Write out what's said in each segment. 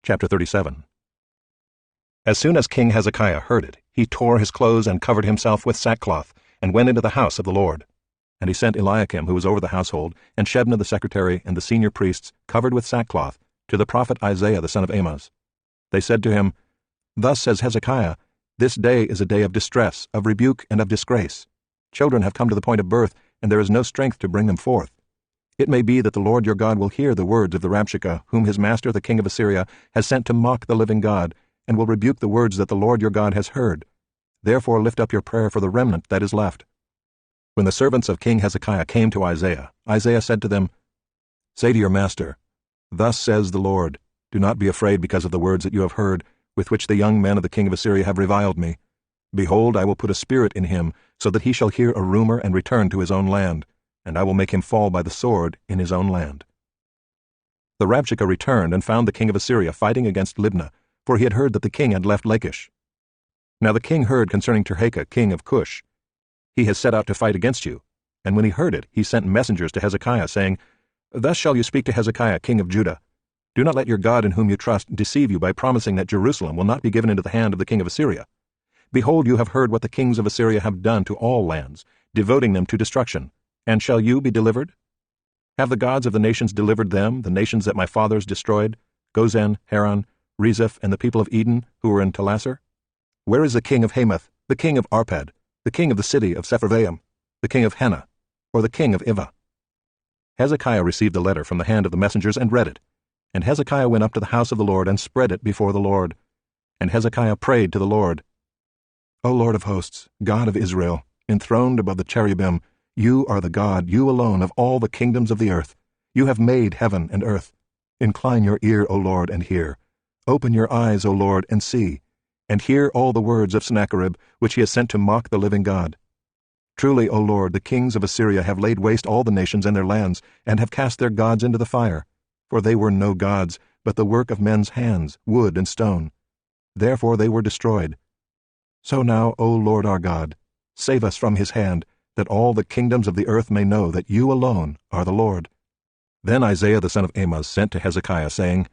Chapter 37. As soon as King Hezekiah heard it, he tore his clothes and covered himself with sackcloth, and went into the house of the Lord. And he sent Eliakim, who was over the household, and Shebna the secretary, and the senior priests, covered with sackcloth, to the prophet Isaiah the son of Amoz. They said to him, Thus says Hezekiah, This day is a day of distress, of rebuke, and of disgrace. Children have come to the point of birth, and there is no strength to bring them forth. It may be that the Lord your God will hear the words of the Rabshakeh, whom his master the king of Assyria has sent to mock the living God, and will rebuke the words that the Lord your God has heard. Therefore lift up your prayer for the remnant that is left. When the servants of King Hezekiah came to Isaiah, Isaiah said to them, Say to your master, Thus says the Lord, Do not be afraid because of the words that you have heard, with which the young men of the king of Assyria have reviled me. Behold, I will put a spirit in him, so that he shall hear a rumor and return to his own land, and I will make him fall by the sword in his own land. The Rabshakeh returned and found the king of Assyria fighting against Libnah, for he had heard that the king had left Lachish. Now the king heard concerning Tirhakah, king of Cush. He has set out to fight against you. And when he heard it, he sent messengers to Hezekiah, saying, Thus shall you speak to Hezekiah, king of Judah. Do not let your God in whom you trust deceive you by promising that Jerusalem will not be given into the hand of the king of Assyria. Behold, you have heard what the kings of Assyria have done to all lands, devoting them to destruction. And shall you be delivered? Have the gods of the nations delivered them, the nations that my fathers destroyed, Gozen, Haran, Rezeph, and the people of Eden, who were in Telassar? Where is the king of Hamath, the king of Arpad, the king of the city of Sepharvaim, the king of Hena, or the king of Ivah? Hezekiah received the letter from the hand of the messengers and read it. And Hezekiah went up to the house of the Lord and spread it before the Lord. And Hezekiah prayed to the Lord, O Lord of hosts, God of Israel, enthroned above the cherubim, you are the God, you alone, of all the kingdoms of the earth. You have made heaven and earth. Incline your ear, O Lord, and hear. Open your eyes, O Lord, and see. And hear all the words of Sennacherib, which he has sent to mock the living God. Truly, O Lord, the kings of Assyria have laid waste all the nations and their lands, and have cast their gods into the fire. For they were no gods, but the work of men's hands, wood and stone. Therefore they were destroyed. So now, O Lord our God, save us from his hand, that all the kingdoms of the earth may know that you alone are the Lord. Then Isaiah the son of Amoz sent to Hezekiah, saying,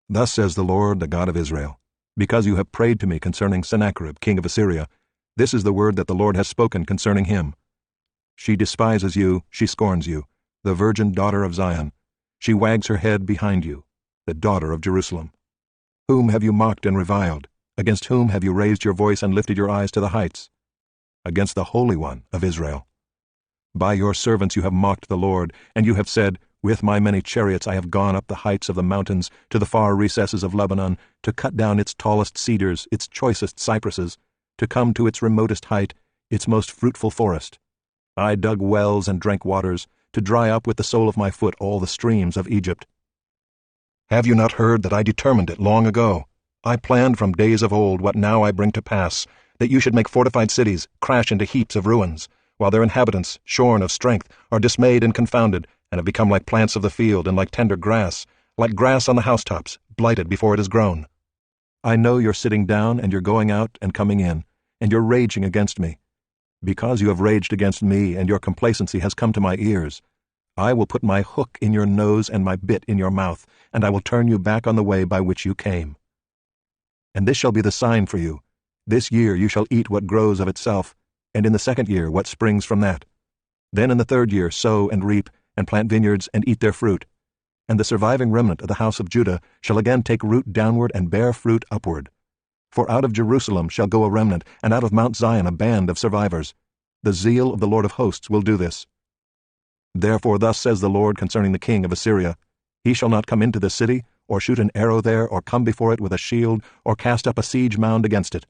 Thus says the Lord, the God of Israel, because you have prayed to me concerning Sennacherib, king of Assyria, this is the word that the Lord has spoken concerning him. She despises you, she scorns you, the virgin daughter of Zion. She wags her head behind you, the daughter of Jerusalem. Whom have you mocked and reviled? Against whom have you raised your voice and lifted your eyes to the heights? Against the Holy One of Israel. By your servants you have mocked the Lord, and you have said, With my many chariots I have gone up the heights of the mountains, to the far recesses of Lebanon, to cut down its tallest cedars, its choicest cypresses, to come to its remotest height, its most fruitful forest. I dug wells and drank waters, to dry up with the sole of my foot all the streams of Egypt. Have you not heard that I determined it long ago? I planned from days of old what now I bring to pass, that you should make fortified cities crash into heaps of ruins, while their inhabitants, shorn of strength, are dismayed and confounded, and have become like plants of the field and like tender grass, like grass on the housetops, blighted before it is grown. I know you're sitting down and you're going out and coming in, and you're raging against me. Because you have raged against me and your complacency has come to my ears, I will put my hook in your nose and my bit in your mouth, and I will turn you back on the way by which you came. And this shall be the sign for you. This year you shall eat what grows of itself, and in the second year what springs from that. Then in the third year sow and reap, and plant vineyards and eat their fruit. And the surviving remnant of the house of Judah shall again take root downward and bear fruit upward. For out of Jerusalem shall go a remnant, and out of Mount Zion a band of survivors. The zeal of the Lord of hosts will do this. Therefore thus says the Lord concerning the king of Assyria, He shall not come into the city, or shoot an arrow there, or come before it with a shield, or cast up a siege mound against it.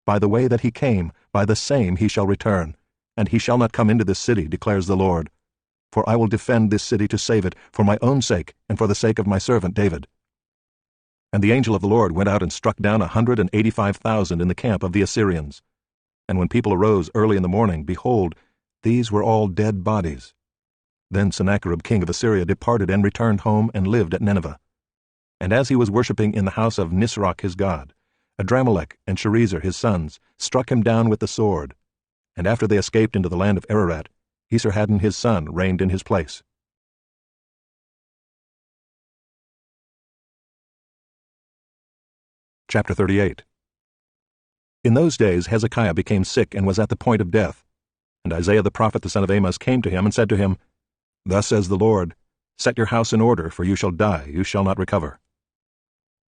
By the way that he came, by the same he shall return, and he shall not come into this city, declares the Lord. For I will defend this city to save it, for my own sake, and for the sake of my servant David. And the angel of the Lord went out and struck down 185,000 in the camp of the Assyrians. And when people arose early in the morning, behold, these were all dead bodies. Then Sennacherib king of Assyria departed and returned home and lived at Nineveh. And as he was worshipping in the house of Nisroch his god, Adramelech and Sharezer his sons struck him down with the sword. And after they escaped into the land of Ararat, Esarhaddon his son reigned in his place. Chapter 38. In those days Hezekiah became sick and was at the point of death. And Isaiah the prophet the son of Amos came to him and said to him, Thus says the Lord, Set your house in order, for you shall die, you shall not recover.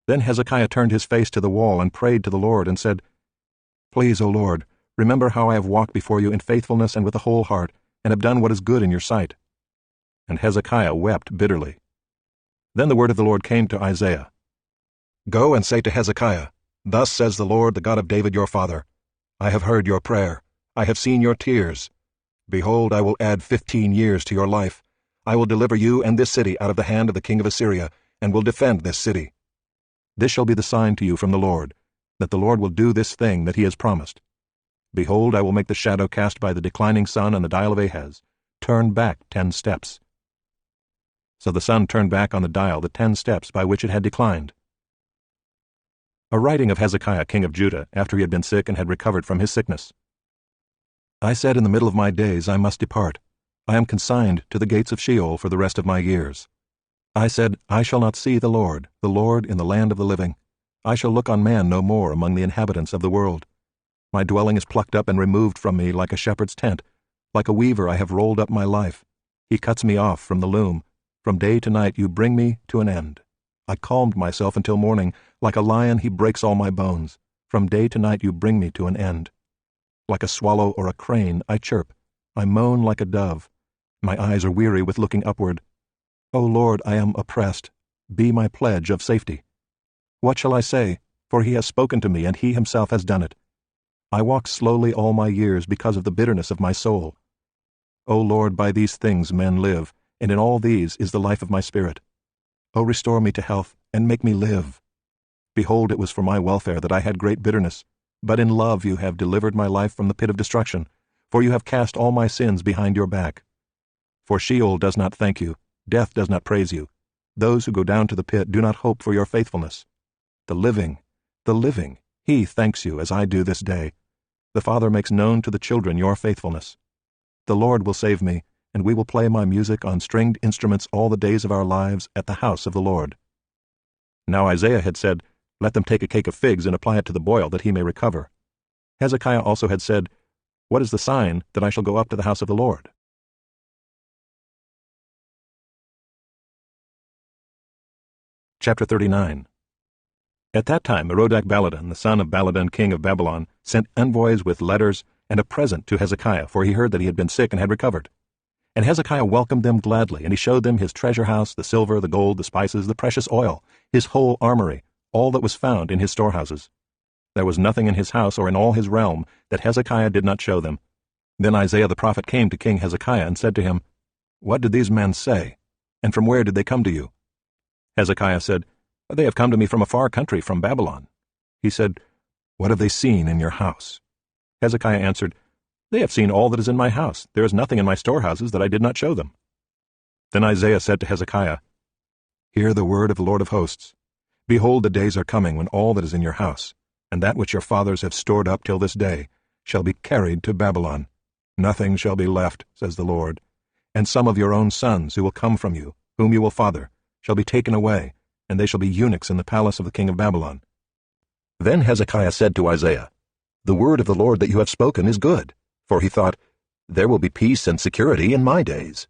Then Hezekiah turned his face to the wall and prayed to the Lord and said, Please, O Lord, remember how I have walked before you in faithfulness and with a whole heart, and have done what is good in your sight. And Hezekiah wept bitterly. Then the word of the Lord came to Isaiah. Go and say to Hezekiah, Thus says the Lord, the God of David your father, I have heard your prayer, I have seen your tears. Behold, I will add 15 years to your life. I will deliver you and this city out of the hand of the king of Assyria, and will defend this city. This shall be the sign to you from the Lord, that the Lord will do this thing that he has promised. Behold, I will make the shadow cast by the declining sun on the dial of Ahaz turn back 10 steps. So the sun turned back on the dial the 10 steps by which it had declined. A writing of Hezekiah king of Judah after he had been sick and had recovered from his sickness. I said in the middle of my days I must depart. I am consigned to the gates of Sheol for the rest of my years. I said, I shall not see the Lord in the land of the living. I shall look on man no more among the inhabitants of the world. My dwelling is plucked up and removed from me like a shepherd's tent. Like a weaver I have rolled up my life. He cuts me off from the loom. From day to night you bring me to an end. I calmed myself until morning. Like a lion he breaks all my bones. From day to night you bring me to an end. Like a swallow or a crane I chirp. I moan like a dove. My eyes are weary with looking upward. O Lord, I am oppressed. Be my pledge of safety. What shall I say? For he has spoken to me, and he himself has done it. I walk slowly all my years because of the bitterness of my soul. O Lord, by these things men live, and in all these is the life of my spirit. O restore me to health, and make me live. Behold, it was for my welfare that I had great bitterness, but in love you have delivered my life from the pit of destruction, for you have cast all my sins behind your back. For Sheol does not thank you, death does not praise you. Those who go down to the pit do not hope for your faithfulness. The living, he thanks you as I do this day. The Father makes known to the children your faithfulness. The Lord will save me, and we will play my music on stringed instruments all the days of our lives at the house of the Lord. Now Isaiah had said, Let them take a cake of figs and apply it to the boil, that he may recover. Hezekiah also had said, What is the sign that I shall go up to the house of the Lord? Chapter 39. At that time Merodach-Baladan, the son of Baladan king of Babylon, sent envoys with letters and a present to Hezekiah, for he heard that he had been sick and had recovered. And Hezekiah welcomed them gladly, and he showed them his treasure house, the silver, the gold, the spices, the precious oil, his whole armory, all that was found in his storehouses. There was nothing in his house or in all his realm that Hezekiah did not show them. Then Isaiah the prophet came to King Hezekiah and said to him, What did these men say? And from where did they come to you? Hezekiah said, They have come to me from a far country, from Babylon. He said, What have they seen in your house? Hezekiah answered, They have seen all that is in my house. There is nothing in my storehouses that I did not show them. Then Isaiah said to Hezekiah, Hear the word of the Lord of hosts. Behold, the days are coming when all that is in your house, and that which your fathers have stored up till this day, shall be carried to Babylon. Nothing shall be left, says the Lord. And some of your own sons who will come from you, whom you will father, shall be taken away, and they shall be eunuchs in the palace of the king of Babylon. Then Hezekiah said to Isaiah, The word of the Lord that you have spoken is good. For he thought, There will be peace and security in my days.